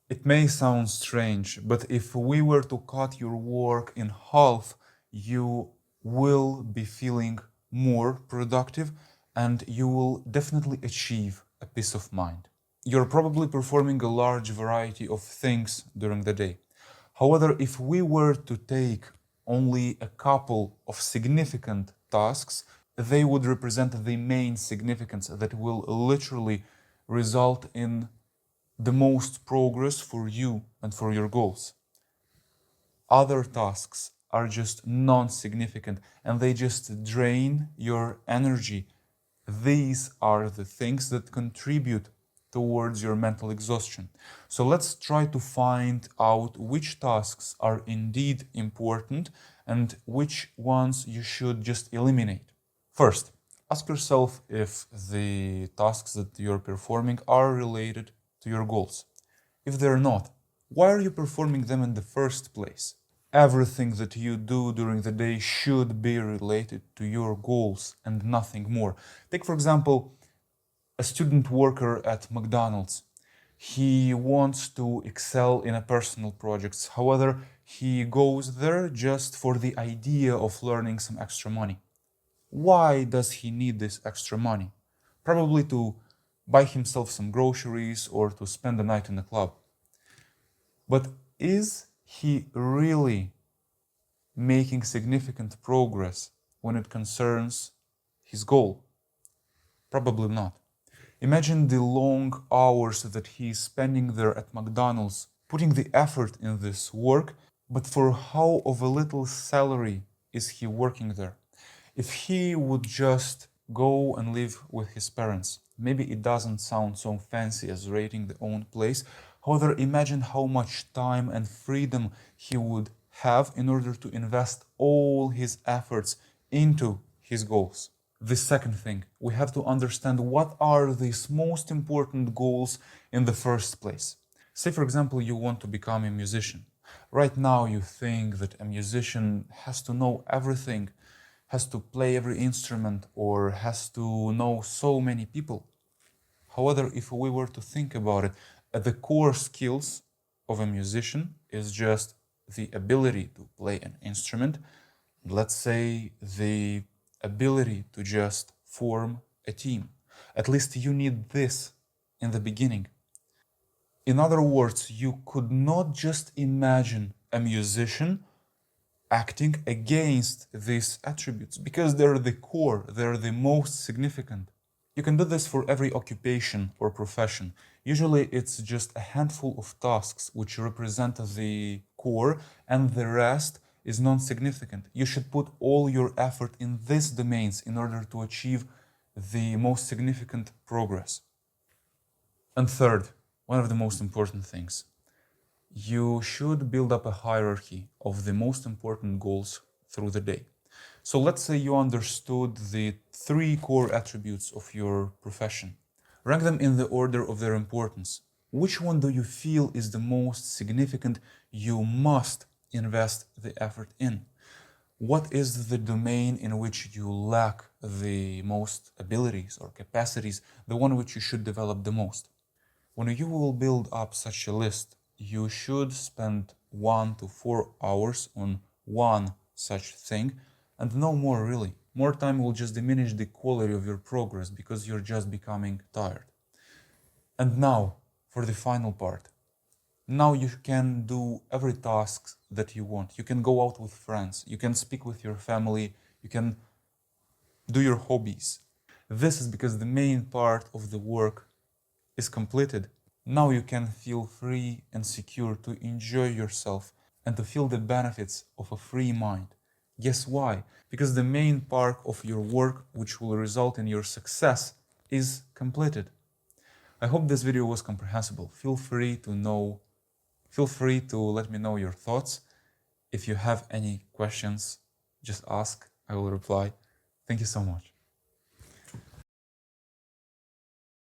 It may sound strange, but if we were to cut your work in half, you will be feeling more productive and you will definitely achieve a peace of mind. You're probably performing a large variety of things during the day. However, if we were to take only a couple of significant tasks, they would represent the main significance that will literally result in the most progress for you and for your goals. Other tasks are just non-significant and they just drain your energy. These are the things that contribute towards your mental exhaustion. So let's try to find out which tasks are indeed important and which ones you should just eliminate. First, ask yourself if the tasks that you're performing are related to your goals. If they're not, why are you performing them in the first place? Everything that you do during the day should be related to your goals and nothing more. Take, for example, a student worker at McDonald's. He wants to excel in a personal projects. However, he goes there just for the idea of learning some extra money. Why does he need this extra money? Probably to buy himself some groceries or to spend the night in a club. But is he really making significant progress when it concerns his goal? Probably not. Imagine the long hours that he is spending there at McDonald's, putting the effort in this work, but for how of a little salary is he working there? If he would just go and live with his parents, maybe it doesn't sound so fancy as renting the own place. However, imagine how much time and freedom he would have in order to invest all his efforts into his goals. The second thing, we have to understand what are these most important goals in the first place. Say, for example, you want to become a musician. Right now, you think that a musician has to know everything, has to play every instrument, or has to know so many people. However, if we were to think about it, the core skills of a musician is just the ability to play an instrument, let's say the ability to just form a team. At least you need this in the beginning. In other words, you could not just imagine a musician acting against these attributes because they're the core, they're the most significant. You can do this for every occupation or profession. Usually it's just a handful of tasks which represent the core and the rest is non-significant. You should put all your effort in these domains in order to achieve the most significant progress. And third, one of the most important things, you should build up a hierarchy of the most important goals through the day. So let's say you understood the 3 core attributes of your profession. Rank them in the order of their importance. Which one do you feel is the most significant you must invest the effort in? What is the domain in which you lack the most abilities or capacities, the one which you should develop the most? When you will build up such a list, you should spend 1 to 4 hours on one such thing and no more really. More time will just diminish the quality of your progress because you're just becoming tired. And now, for the final part. Now you can do every task that you want. You can go out with friends, you can speak with your family, you can do your hobbies. This is because the main part of the work is completed. Now you can feel free and secure to enjoy yourself and to feel the benefits of a free mind. Guess why? Because the main part of your work, which will result in your success, is completed. I hope this video was comprehensible. Feel free to let me know your thoughts. If you have any questions, just ask, I will reply. Thank you so much.